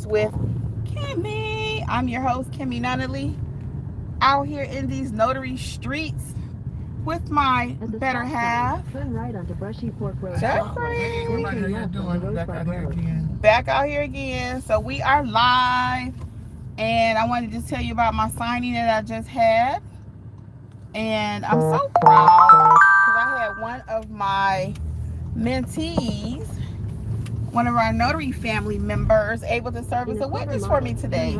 with Kimmi. I'm your host, Kimmi Nunnally, out here in these notary streets with my better half, turn right onto Brushy Fork Road. Jeffery. Again. Back out here again. So we are live, and I wanted to just tell you about my signing that I just had. And I'm so proud because I had one of my mentees, one of our notary family members, able to serve as a witness for me today.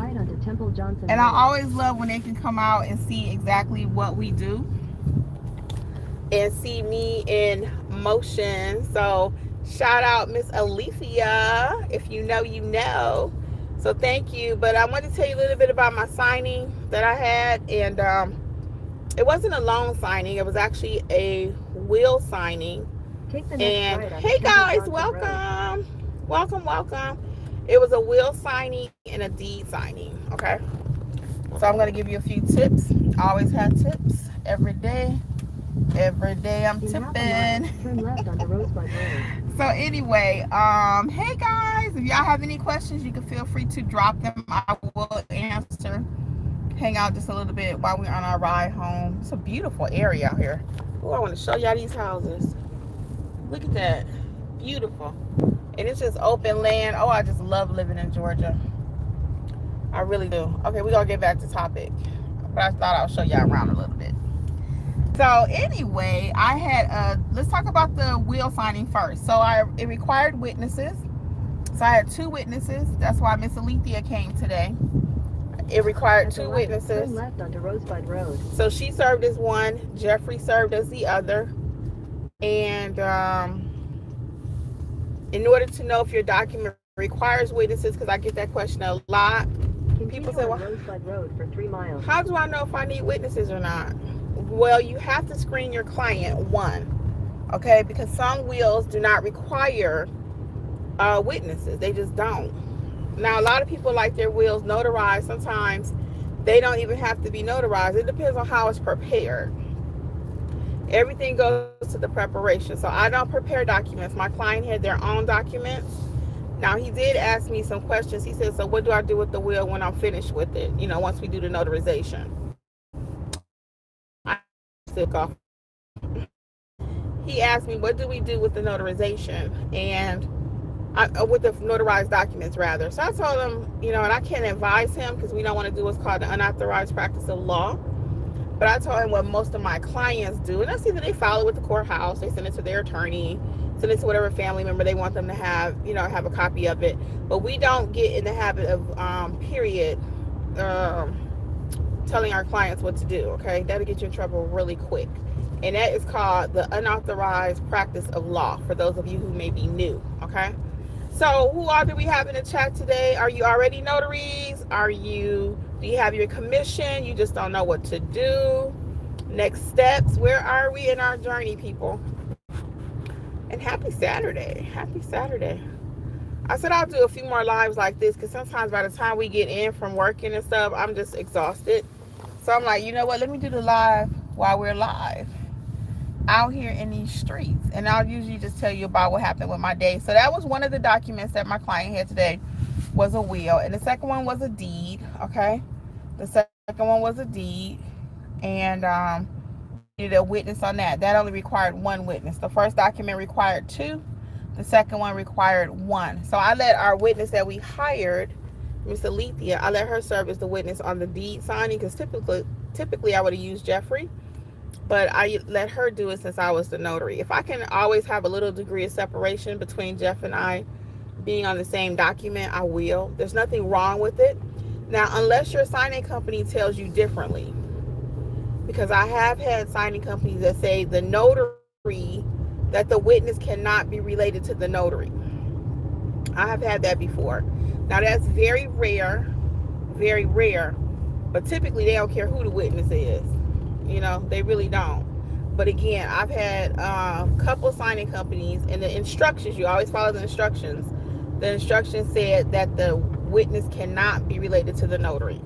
And I always love when they can come out and see exactly what we do and see me in motion. So shout out Miss Alicia. If you know, you know. So thank you. But I want to tell you a little bit about my signing that I had. And it wasn't a loan signing. It was actually a will signing. And hey guys, welcome. Welcome. It was a will signing and a deed signing. Okay. So I'm going to give you a few tips. I always have tips every day. Every day I'm tipping. Turn left onto Rosebud Road. So anyway, hey guys, if y'all have any questions, you can feel free to drop them. I will answer. Hang out just a little bit while we're on our ride home. It's a beautiful area out here. Oh, I want to show y'all these houses. Look at that. Beautiful. And it's just open land. Oh, I just love living in Georgia. I really do. Okay, we're going to get back to topic. But I thought I'll show y'all around a little bit. So anyway, I had, let's talk about the will signing first. So it required witnesses. So I had 2 witnesses. That's why Miss Alethea came today. It required 2 witnesses. Turn left onto Rosebud Road. So she served as one. Jeffrey served as the other. And in order to know if your document requires witnesses, because I get that question a lot. People say, well, Rosebud Road for 3 miles. How do I know if I need witnesses or not? Well, you have to screen your client, one, okay? Because some wills do not require witnesses. They just don't. Now, a lot of people like their wills notarized. Sometimes they don't even have to be notarized. It depends on how it's prepared. Everything goes to the preparation. So I don't prepare documents. My client had their own documents. Now, he did ask me some questions. He said, so what do I do with the will when I'm finished with it? You know, once we do the notarization. I took off. He asked me, what do we do with the notarization? And with the notarized documents, rather. So I told him, you know, and I can't advise him because we don't want to do what's called the unauthorized practice of law. But I told him what most of my clients do. And that's either they file it with the courthouse, they send it to their attorney, send it to whatever family member they want them to have, you know, have a copy of it. But we don't get in the habit of, telling our clients what to do, okay? That'll get you in trouble really quick. And that is called the unauthorized practice of law, for those of you who may be new, okay? So who all do we have in the chat today? Are you already notaries? Do you have your commission? You just don't know what to do? Next steps. Where are we in our journey, people? And happy Saturday. Happy Saturday. I said I'll do a few more lives like this because sometimes by the time we get in from working and stuff, I'm just exhausted. So I'm like, you know what? Let me do the live while we're live out here in these streets. And I'll usually just tell you about what happened with my day. So that was one of the documents that my client had today, was a will. And the second one was a deed, okay? The second one was a deed. And needed a witness on that. That only required 1 witness. The first document required 2. The second one required 1. So I let our witness that we hired, Miss Alethea, I let her serve as the witness on the deed signing because typically I would have used Jeffrey. But I let her do it since I was the notary. If I can always have a little degree of separation between Jeff and I being on the same document, I will. There's nothing wrong with it. Now, unless your signing company tells you differently. Because I have had signing companies that say the notary, that the witness cannot be related to the notary. I have had that before. Now, that's very rare. But typically, they don't care who the witness is. You know, they really don't. But again, I've had a couple signing companies, and the instructions, you always follow the instructions. The instructions said that the witness cannot be related to the notary.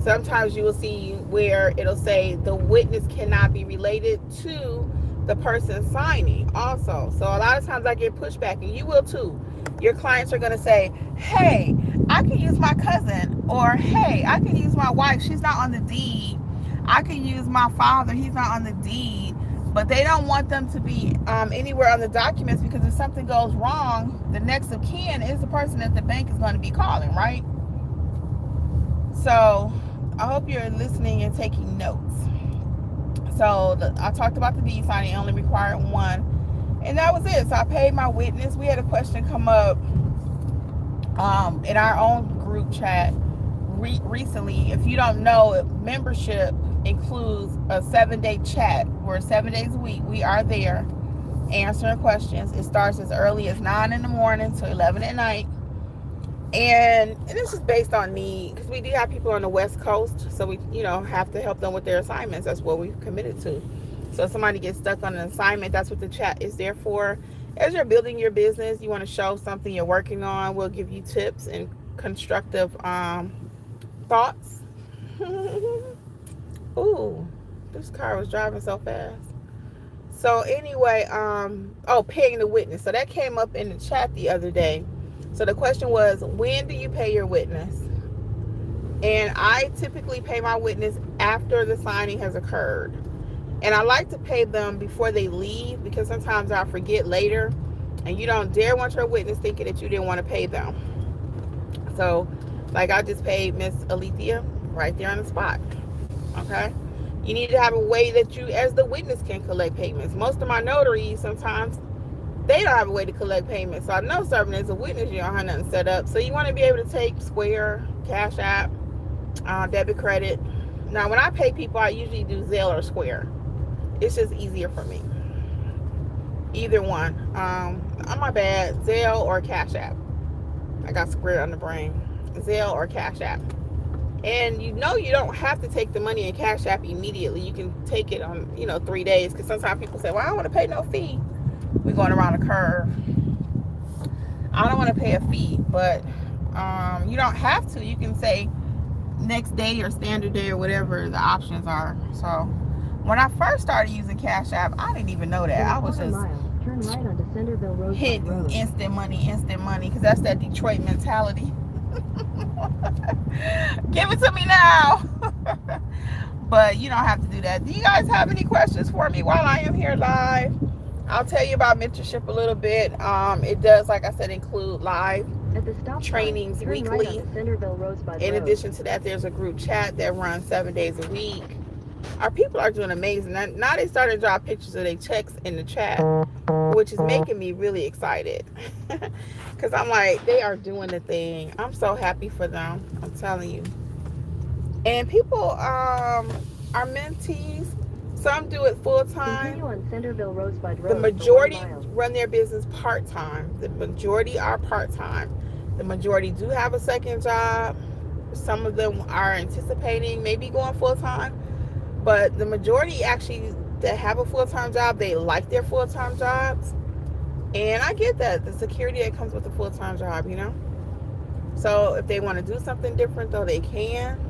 Sometimes you will see where it'll say the witness cannot be related to the person signing also. So a lot of times I get pushback, and you will too. your clients are going to say, hey, I can use my cousin, or hey, I can use my wife, she's not on the deed. I can use my father, he's not on the deed. But they don't want them to be anywhere on the documents, because if something goes wrong, the next of kin is the person that the bank is going to be calling, right? So I hope you're listening and taking notes. So I talked about the deed signing, only required one. And that was it. So I paid my witness. We had a question come up in our own group chat recently. If you don't know, membership includes a 7-day chat. We're 7 days a week. We are there answering questions. It starts as early as 9 in the morning to 11 at night. And this is based on need, because we do have people on the West Coast, so we, have to help them with their assignments. That's what we've committed to. So if somebody gets stuck on an assignment, that's what the chat is there for. As you're building your business, you want to show something you're working on. We'll give you tips and constructive thoughts. Ooh, this car was driving so fast. So anyway, paying the witness. So that came up in the chat the other day. So the question was, when do you pay your witness? And I typically pay my witness after the signing has occurred. And I like to pay them before they leave, because sometimes I forget later, and you don't dare want your witness thinking that you didn't want to pay them. So, like, I just paid Miss Alethea right there on the spot. Okay? You need to have a way that you, as the witness, can collect payments. Most of my notaries, sometimes, they don't have a way to collect payments. So I know serving as a witness, you don't have nothing set up. So you want to be able to take Square, Cash App, debit, credit. Now, when I pay people, I usually do Zelle or Square. It's just easier for me. Either one. On my bad, Zelle or Cash App. I got Square on the brain. Zelle or Cash App. And you don't have to take the money in Cash App immediately. You can take it on, 3 days. Because sometimes people say, well, I don't want to pay no fee. We're going around a curve. I don't want to pay a fee, but you don't have to. You can say next day or standard day or whatever the options are. So when I first started using Cash App, I didn't even know that. I was just turn right onto Centerville Road. hitting instant money, because that's that Detroit mentality. Give it to me now. But you don't have to do that. Do you guys have any questions for me while I am here live? I'll tell you about mentorship a little bit. It does, like I said, include live trainings weekly. In addition to that, there's a group chat that runs 7 days a week. Our people are doing amazing. Now they started to drop pictures of their checks in the chat, which is making me really excited. Because I'm like, they are doing the thing. I'm so happy for them. I'm telling you. And people are mentees. Some do it full-time. The majority run their business part-time. The majority are part-time. The majority do have a second job. Some of them are anticipating maybe going full-time. But the majority actually that have a full-time job, they like their full-time jobs. And I get that. The security that comes with a full-time job, So if they want to do something different, though, they can.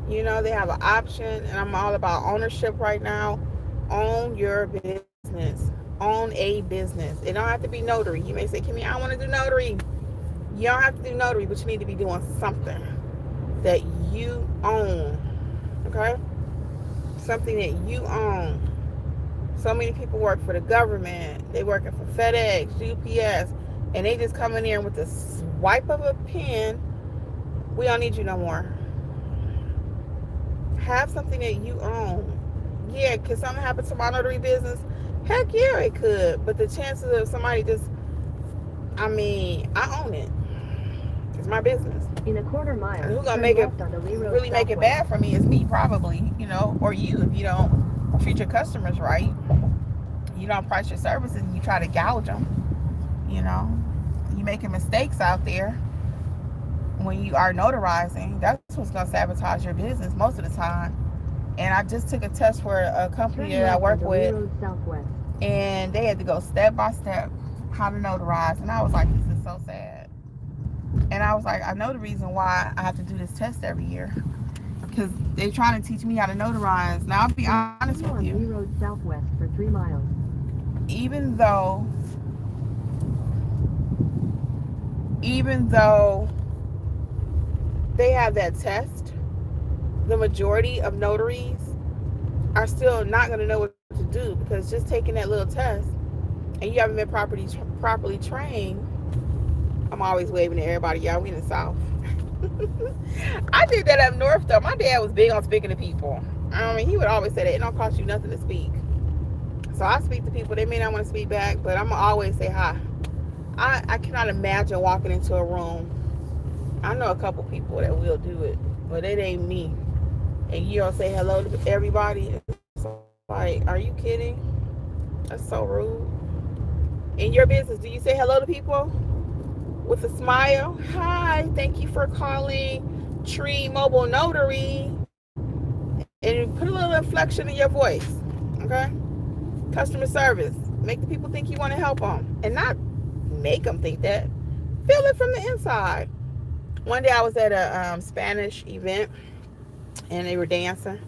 They have an option, and I'm all about ownership right now. Own your business. Own a business. It don't have to be notary. You may say, Kimmi, I want to do notary. You don't have to do notary, but you need to be doing something that you own. Okay? Something that you own. So many people work for the government. They working for FedEx, UPS, and they just come in here with the swipe of a pen. We don't need you no more. Have something that you own. Yeah, could something happen to my notary business? Heck yeah, it could. But the chances of somebody I own it. It's my business. In a quarter mile, and who's gonna make it really make it bad for me is me, probably, or you, if you don't treat your customers right. You don't price your services and you try to gouge them. You making mistakes out there when you are notarizing. That's what's gonna sabotage your business most of the time. And I just took a test for a company that I work with, and they had to go step by step how to notarize, and I was like, this is so sad. And I was like, I know the reason why I have to do this test every year, because they're trying to teach me how to notarize. Now, I'll be honest with you. Road southwest for 3 miles. Even though even though they have that test, the majority of notaries are still not going to know what to do, because just taking that little test and you haven't been properly trained. I'm always waving at everybody. Y'all, we in the South. I did that up north though. My dad was big on speaking to people. I mean, he would always say that it don't cost you nothing to speak. So I speak to people. They may not want to speak back, but I'm gonna always say hi. I cannot imagine walking into a room. I know a couple people that will do it, but it ain't me. And you don't say hello to everybody. It's like, are you kidding? That's so rude. In your business, do you say hello to people with a smile? Hi, thank you for calling Tree Mobile Notary. And put a little inflection in your voice. Okay? Customer service. Make the people think you want to help them. And not make them think that. Feel it from the inside. One day I was at a Spanish event and they were dancing.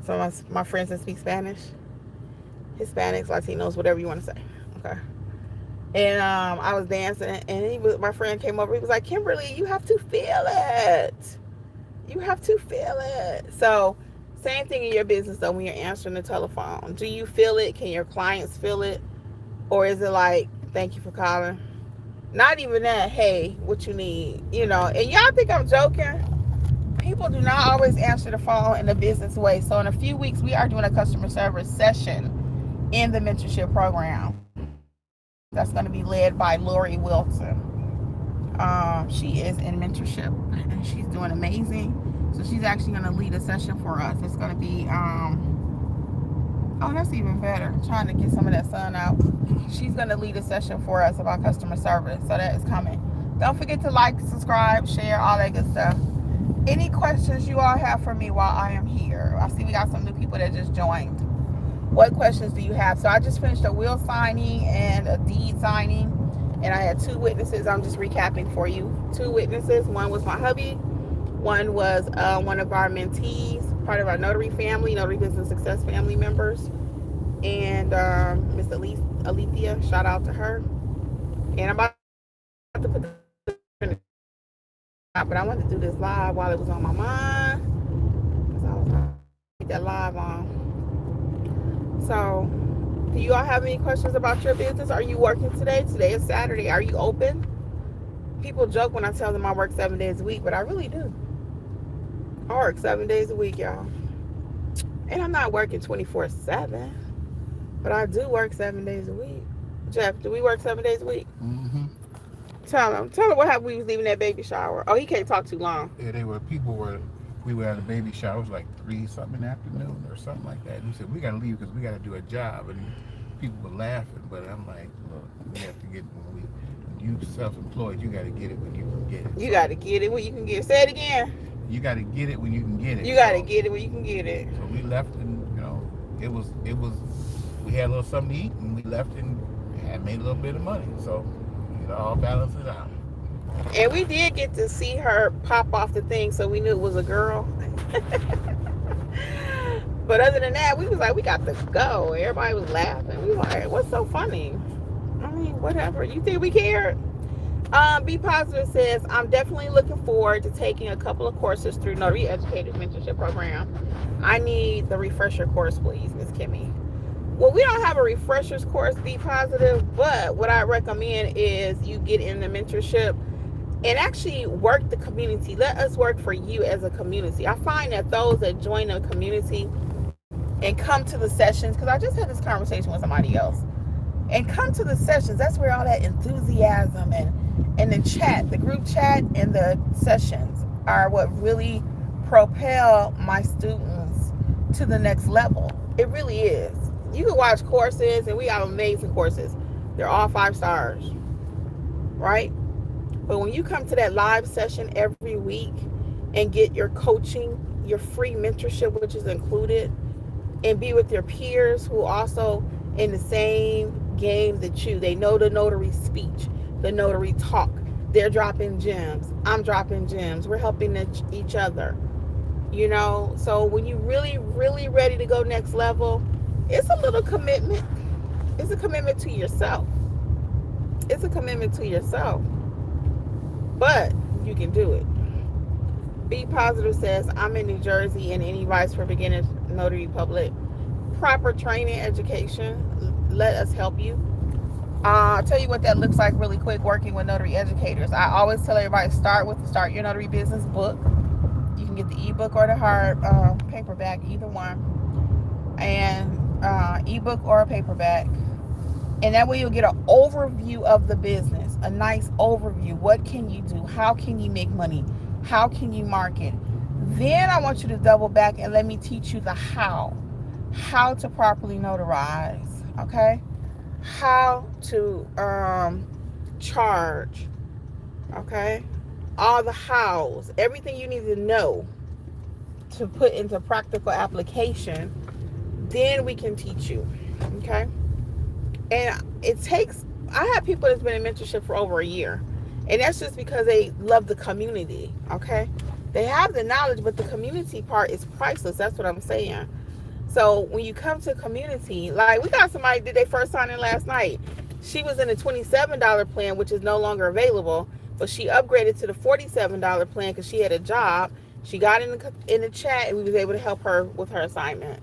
Some of my friends that speak Spanish, Hispanics, Latinos, whatever you want to say. Okay. And I was dancing, and my friend came over. He was like, Kimberly, you have to feel it. You have to feel it. So, same thing in your business, though, when you're answering the telephone. Do you feel it? Can your clients feel it? Or is it like, thank you for calling? Not even that, hey, what you need? And y'all think I'm joking? People do not always answer the phone in a business way. So, in a few weeks, we are doing a customer service session in the mentorship program. That's going to be led by Lori Wilson. She is in mentorship and she's doing amazing. So she's actually going to lead a session for us. It's going to be, oh, that's even better. I'm trying to get some of that sun out. She's going to lead a session for us about customer service. So that is coming. Don't forget to like, subscribe, share, all that good stuff. Any questions you all have for me while I am here? I see we got some new people that just joined. What questions do you have? So I just finished a will signing and a deed signing, and I had 2 witnesses. I'm just recapping for you. 2 witnesses. One was my hubby. One was one of our mentees, part of our notary family, Notary Business Success family members. And Miss Alethea, shout out to her. And I'm about to put the but I wanted to do this live while it was on my mind, because I was going to get that live on. So, do you all have any questions about your business? Are you working today? Today is Saturday. Are you open? People joke when I tell them I work 7 days a week, but I really do. I work 7 days a week, y'all. And I'm not working 24/7, but I do work 7 days a week. Jeff, do we work 7 days a week? Mm-hmm. Tell him what happened. We was leaving that baby shower. Oh, he can't talk too long. Yeah, we were at a baby shower. It was like 3-something in the afternoon or something like that. And we said, we got to leave because we got to do a job. And people were laughing. But I'm like, look, we have to get, when you self-employed, you got to get it when you can get it. You got to get it when you can get it. Say it again. You got to get it when you can get it. You got to get it when you can get it. So we left and, it was, we had a little something to eat and we left and had made a little bit of money. So, all balanced it out. And we did get to see her pop off the thing, so we knew it was a girl. But other than that, we was like, we got to go. Everybody was laughing. We were like, what's so funny? I mean, whatever. You think we cared? Be Positive says, I'm definitely looking forward to taking a couple of courses through Notary Educators Mentorship Program. I need the refresher course, please, Miss Kimmi. Well, we don't have a refreshers course, Be Positive, but what I recommend is you get in the mentorship and actually work the community. Let us work for you as a community. I find that those that join the community and come to the sessions, because I just had this conversation with somebody else, and come to the sessions, that's where all that enthusiasm and the chat, the group chat and the sessions are what really propel my students to the next level. It really is. You can watch courses, and we have amazing courses. They're all 5 stars, right? But when you come to that live session every week and get your coaching, your free mentorship, which is included, and be with your peers who also in the same game that you, they know the notary speech, the notary talk. They're dropping gems. I'm dropping gems. We're helping each other, So when you're really, really ready to go next level, it's a little commitment. It's a commitment to yourself. It's a commitment to yourself. but you can do it. Be Positive says, I'm in New Jersey, and any advice for beginners notary public? Proper training, education. Let us help you. I'll tell you what that looks like really quick working with notary educators. I always tell everybody start your notary business book. You can get the ebook or the hard paperback, either one, and ebook or a paperback. And that way you'll get an overview of the business, a nice overview. What can you do? How can you make money? How can you market? Then I want you to double back and let me teach you the how to properly notarize, okay? How to charge, okay? All the hows, everything you need to know to put into practical application, then we can teach you, okay? And it takes, I have people that's been in mentorship for over a year, and that's just because they love the community, okay? They have the knowledge, but the community part is priceless. That's what I'm saying. So when you come to community, like we got somebody did their first signing last night. She was in a $27 plan, which is no longer available, but she upgraded to the $47 plan because she had a job. She got in the chat, and we was able to help her with her assignment.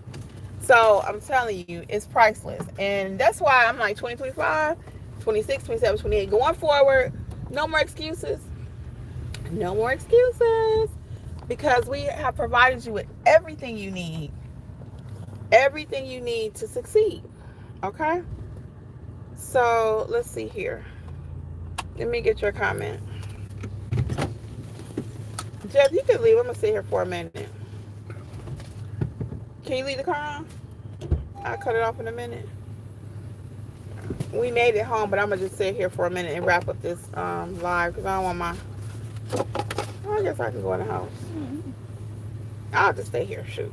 So I'm telling you, it's priceless. And that's why I'm like 2025, 26, 27, 28, going forward, no more excuses. No more excuses. Because we have provided you with everything you need. Everything you need to succeed. Okay? So let's see here. Let me get your comment. Jeff, you can leave. I'm going to sit here for a minute. Can you leave the car on? I'll cut it off in a minute. We made it home, but I'm going to just sit here for a minute and wrap up this live because I don't want my... I guess I can go in the house. I'll just stay here. Shoot.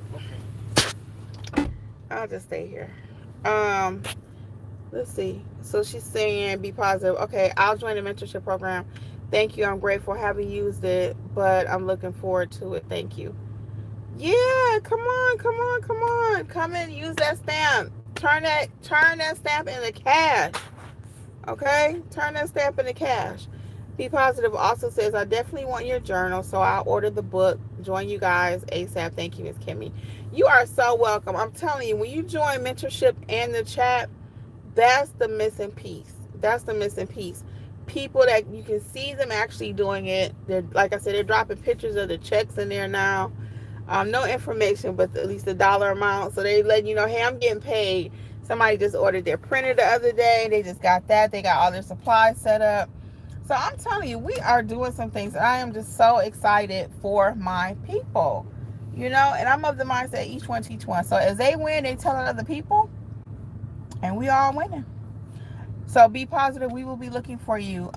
I'll just stay here. Let's see. So she's saying, be positive. Okay, I'll join the mentorship program. Thank you. I'm grateful. Haven't used it, but I'm looking forward to it. Thank you. Yeah, come on. Come and use that stamp. Turn that stamp into cash. Okay? Turn that stamp into cash. Be Positive also says, I definitely want your journal, so I'll order the book. Join you guys ASAP. Thank you, Miss Kimmi. You are so welcome. I'm telling you, when you join mentorship and the chat, that's the missing piece. That's the missing piece. People that you can see them actually doing it. They're, like I said, they're dropping pictures of the checks in there now. No information, but at least the dollar amount. So they letting you know, hey, I'm getting paid. Somebody just ordered their printer the other day. They just got that. They got all their supplies set up. So I'm telling you, we are doing some things. I am just so excited for my people, you know, and I'm of the mindset each one teach one. So as they win, they tell other people, and we all winning. So be positive. We will be looking for you.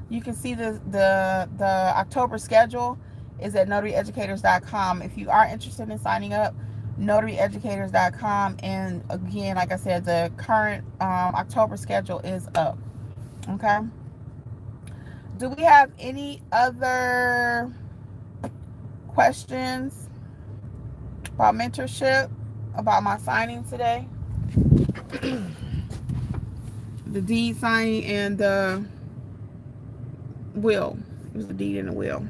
You can see the October schedule is at notaryeducators.com. If you are interested in signing up, notaryeducators.com. And again, like I said, the current October schedule is up. Okay. Do we have any other questions about mentorship, about my signing today? The deed signing and the will. It was the deed and the will.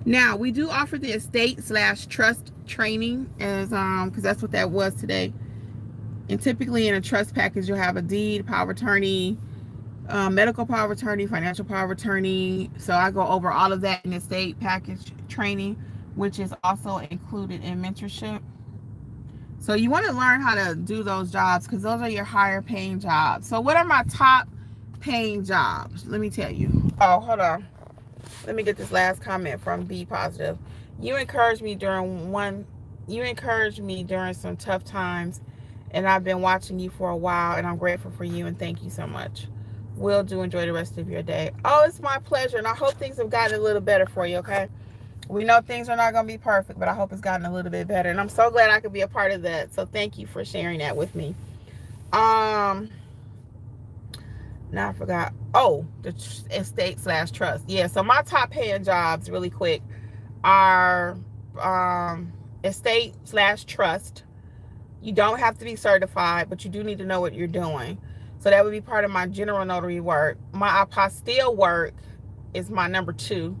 Now, we do offer the estate/trust training as because that's what that was today. And typically in a trust package, you'll have a deed, power of attorney, medical power of attorney, financial power of attorney. So I go over all of that in the estate package training, which is also included in mentorship. So you want to learn how to do those jobs because those are your higher paying jobs. So what are my top paying jobs? Let me tell you. Oh, hold on. Let me get this last comment from Be Positive. You encouraged me during some tough times, and I've been watching you for a while, and I'm grateful for you, and thank you so much. Will do. Enjoy the rest of your day. Oh, it's my pleasure, and I hope things have gotten a little better for you, okay? We know things are not going to be perfect, but I hope it's gotten a little bit better, and I'm so glad I could be a part of that. So thank you for sharing that with me. Now I forgot. Oh, the estate/trust. Yeah, so my top paying jobs, really quick, are estate/trust. You don't have to be certified, but you do need to know what you're doing. So that would be part of my general notary work. My apostille work is my number 2,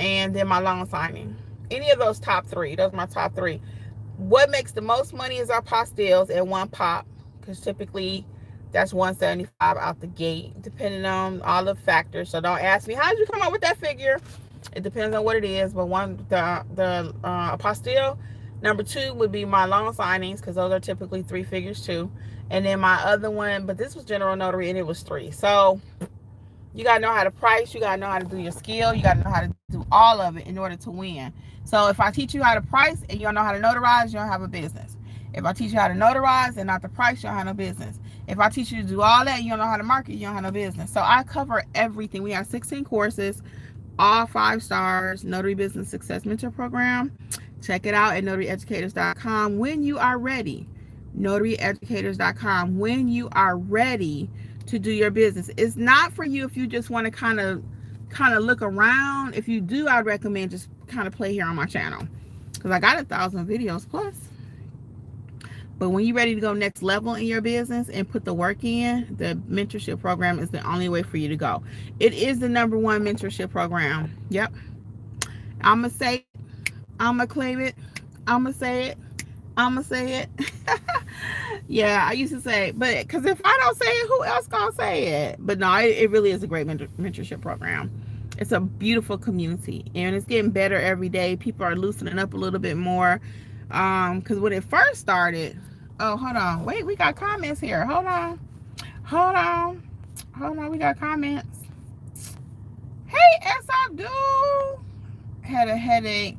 and then my loan signing. Any of those top 3, those are my top 3. What makes the most money is our apostilles at one pop, because typically that's 175 out the gate, depending on all the factors. So don't ask me how did you come up with that figure. It depends on what it is. But the apostille. Number 2 would be my loan signings, because those are typically 3 figures too. And then my other one, but this was general notary, and it was 3. So you got to know how to price. You got to know how to do your skill. You got to know how to do all of it in order to win. So if I teach you how to price and you don't know how to notarize, you don't have a business. If I teach you how to notarize and not to price, you don't have no business. If I teach you to do all that, you don't know how to market, you don't have no business. So I cover everything. We have 16 courses, all 5 stars, Notary Business Success Mentor Program. Check it out at notaryeducators.com when you are ready. notaryeducators.com when you are ready to do your business. It's not for you if you just want to kind of look around. If you do, I'd recommend just kind of play here on my channel, because I got 1,000 videos plus. But when you're ready to go next level in your business and put the work in, the mentorship program is the only way for you to go. It is the number 1 mentorship program. Yep. I'm going to say it. I'm going to claim it. I'm going to say it. I'm going to say it. Yeah, I used to say it, but because if I don't say it, who else gonna say it? But no, it really is a great mentorship program. It's a beautiful community, and it's getting better every day. People are loosening up a little bit more. Because when it first started, oh, hold on, wait, we got comments here. Hold on, we got comments. Hey, S Abdul, had a headache,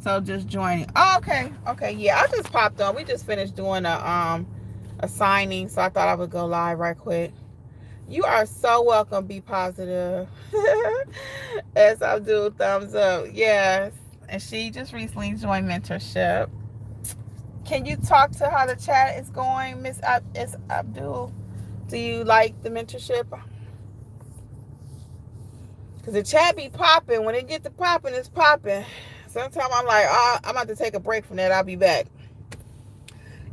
so just joining. Oh, okay, yeah, I just popped on. We just finished doing a signing, so I thought I would go live right quick. You are so welcome. Be positive. S Abdul, thumbs up. Yes, and she just recently joined mentorship. Can you talk to how the chat is going, Miss Abdul? Do you like the mentorship? Because the chat be popping. When it get to popping, it's popping. Sometimes I'm like, oh, I'm about to take a break from that. I'll be back.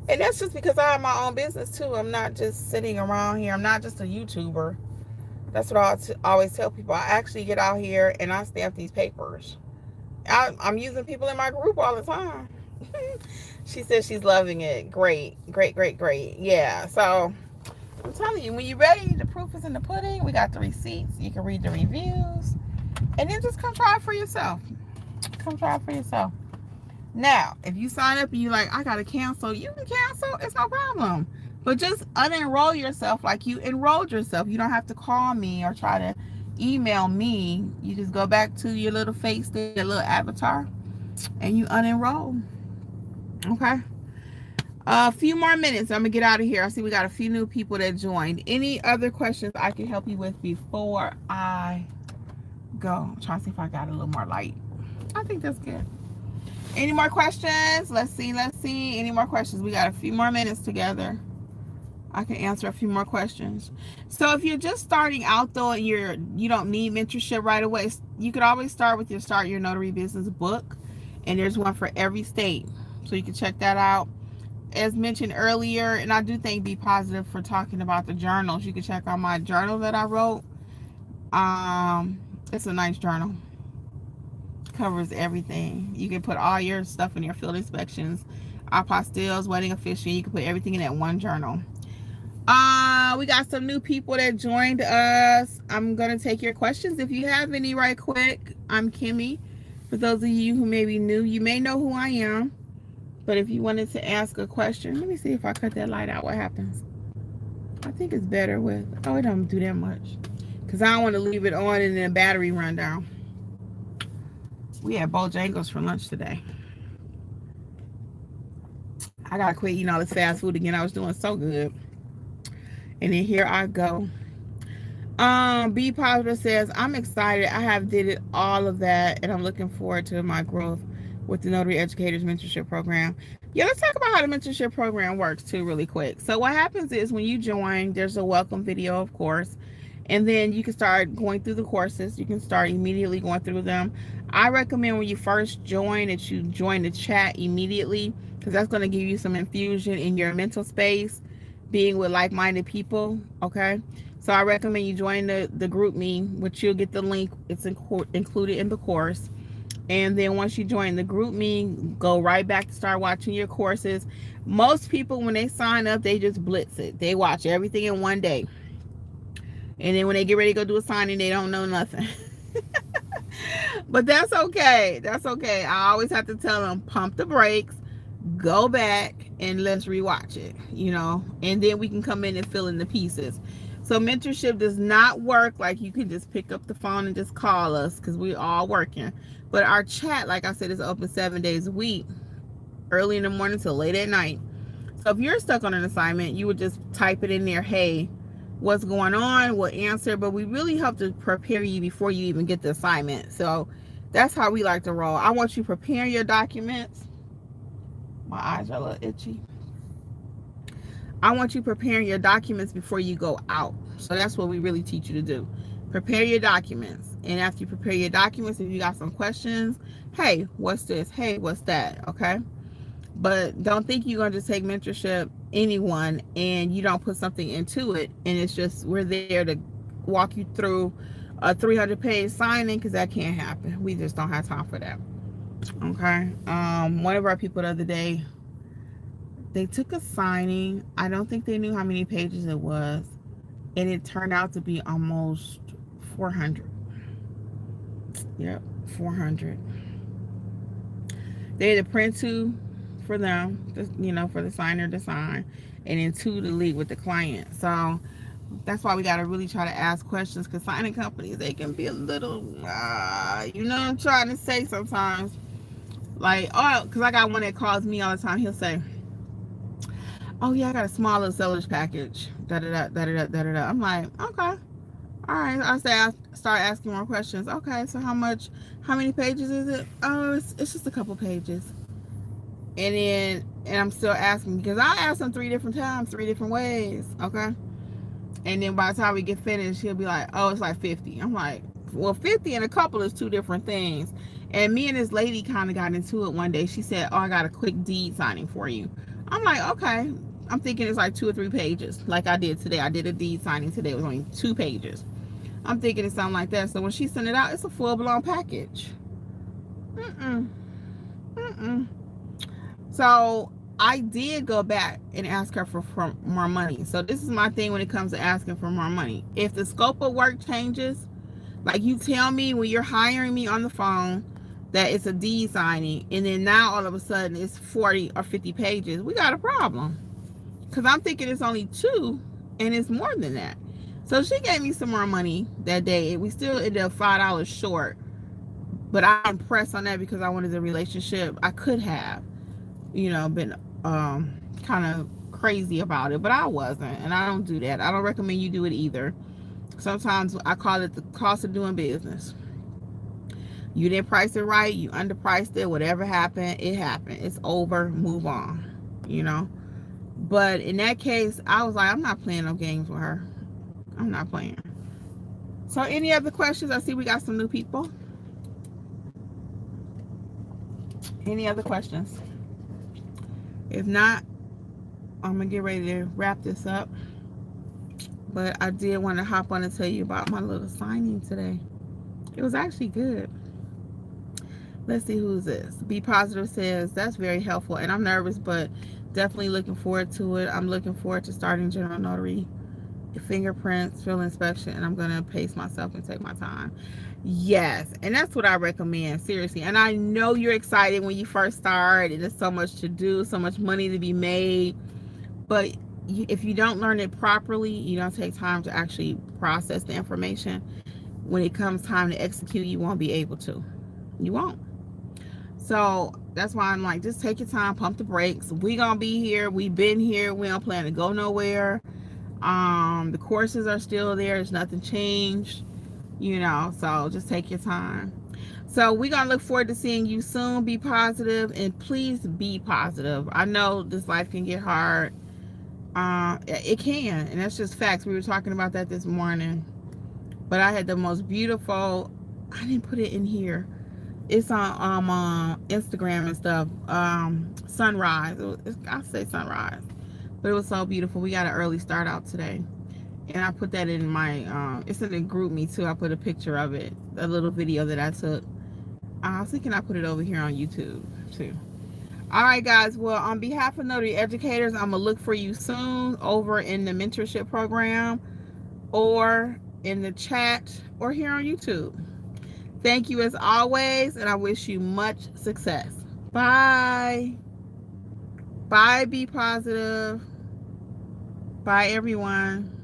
And that's just because I have my own business too. I'm not just sitting around here. I'm not just a YouTuber. That's what I always tell people. I actually get out here and I stamp these papers. I'm using people in my group all the time. She says she's loving it. Great. Yeah, so I'm telling you, when you're ready, the proof is in the pudding. We got the receipts. You can read the reviews. And then just come try it for yourself. Now, if you sign up and you're like, I got to cancel, you can cancel. It's no problem. But just unenroll yourself like you enrolled yourself. You don't have to call me or try to email me. You just go back to your little face, your little avatar, and you unenroll. Okay? A few more minutes. I'm going to get out of here. I see we got a few new people that joined. Any other questions I can help you with before I go? I'm trying to see if I got a little more light. I think that's good. Any more questions? Let's see. Any more questions? We got a few more minutes together. I can answer a few more questions. So if you're just starting out though, and you don't need mentorship right away, you could always start with your Start Your Notary Business book. And there's one for every state. So you can check that out. As mentioned earlier, and I do thank Be Positive for talking about the journals. You can check out my journal that I wrote. It's a nice journal. Covers everything. You can put all your stuff in your field inspections, apostilles, wedding officiant. You can put everything in that one journal. We got some new people that joined us. I'm gonna take your questions if you have any right quick. I'm Kimmi. For those of you who may be new, you may know who I am. But if you wanted to ask a question, let me see if I cut that light out. What happens? I think it's better with, oh, it don't do that much. Because I don't want to leave it on and then the battery run down. We had Bojangles for lunch today. I got to quit eating all this fast food again. I was doing so good. And then here I go. Be Positive says, I'm excited. I have did all of that. And I'm looking forward to my growth with the Notary Educators Mentorship Program. Yeah, let's talk about how the mentorship program works too really quick. So what happens is when you join, there's a welcome video, of course, and then you can start going through the courses. You can start immediately going through them. I recommend when you first join that you join the chat immediately, because that's going to give you some infusion in your mental space being with like-minded people. Okay, so I recommend you join the group me, which you'll get the link. It's included in the course. And then once you join the group me, go right back to start watching your courses. Most people, when they sign up, they just blitz it. They watch everything in one day, and then when they get ready to go do a signing, they don't know nothing. But that's okay. That's okay. I always have to tell them, pump the brakes, go back, and let's rewatch it, and then we can come in and fill in the pieces. So mentorship does not work like you can just pick up the phone and just call us, because we're all working. But our chat, like I said, is open 7 days a week, early in the morning till late at night. So if you're stuck on an assignment, you would just type it in there, hey, what's going on, we'll answer. But we really help to prepare you before you even get the assignment. So that's how we like to roll. I want you preparing your documents. My eyes are a little itchy. I want you preparing your documents before you go out. So that's what we really teach you to do. Prepare your documents. And after you prepare your documents, if you got some questions, hey, what's this? Hey, what's that? Okay. But don't think you're going to just take mentorship anyone and you don't put something into it. And it's just, we're there to walk you through a 300-page signing, because that can't happen. We just don't have time for that. Okay. One of our people the other day, they took a signing. I don't think they knew how many pages it was, and it turned out to be almost 400. Yep, 400. They had to print 2 for them, for the signer to sign, and then 2 to leave with the client. So that's why we got to really try to ask questions, because signing companies, they can be a little, you know what I'm trying to say sometimes. Like, oh, because I got one that calls me all the time. He'll say, oh yeah, I got a small little seller's package. Da da da da da da da. I'm like, okay, all right. I start asking more questions. Okay, so how many pages is it? Oh, it's just a couple pages. And I'm still asking, because I asked him 3 different times, 3 different ways. Okay, and then by the time we get finished, he'll be like, oh, it's like 50. I'm like, well, 50 and a couple is 2 different things. And me and this lady kind of got into it one day. She said, oh, I got a quick deed signing for you. I'm like, okay. I'm thinking it's like 2 or 3 pages, like I did today. I did a deed signing today. It was only 2 pages. I'm thinking it's something like that. So when she sent it out, it's a full-blown package. So I did go back and ask her for more money. So this is my thing when it comes to asking for more money. If the scope of work changes, like you tell me when you're hiring me on the phone that it's a deed signing, and then now all of a sudden it's 40 or 50 pages, we got a problem. Because I'm thinking it's only 2, and it's more than that. So she gave me some more money that day. We still ended up $5 short. But I didn't press on that because I wanted the relationship. I could have, been kind of crazy about it, but I wasn't. And I don't do that. I don't recommend you do it either. Sometimes I call it the cost of doing business. You didn't price it right. You underpriced it. Whatever happened, it happened. It's over. Move on. But in that case, I was like, I'm not playing no games with her. I'm not playing. So any other questions? I see we got some new people. Any other questions? If not, I'm going to get ready to wrap this up. But I did want to hop on and tell you about my little signing today. It was actually good. Let's see who's this. Be Positive says, that's very helpful. And I'm nervous, but definitely looking forward to it. I'm looking forward to starting general notary, fingerprints, field inspection, and I'm going to pace myself and take my time. Yes, and that's what I recommend, seriously. And I know you're excited when you first start, and there's so much to do, so much money to be made. But if you don't learn it properly, you don't take time to actually process the information, when it comes time to execute, you won't be able to. You won't. So that's why I'm like, just take your time, pump the brakes. We gonna be here. We've been here. We don't plan to go nowhere. The courses are still there. There's nothing changed, so just take your time. So we're gonna look forward to seeing you soon. Be positive, and please be positive. I know this life can get hard. It can, and that's just facts. We were talking about that this morning. But I had the most beautiful, I didn't put it in here, it's on Instagram and stuff, sunrise. I say sunrise, But it was so beautiful. We got an early start out today. And I put that in my, it's in the group me too. I put a picture of it, a little video that I took. I was thinking I put it over here on YouTube too. All right, guys. Well, on behalf of Notary Educators, I'm going to look for you soon over in the mentorship program or in the chat or here on YouTube. Thank you as always, and I wish you much success. Bye. Bye, be positive. Bye, everyone.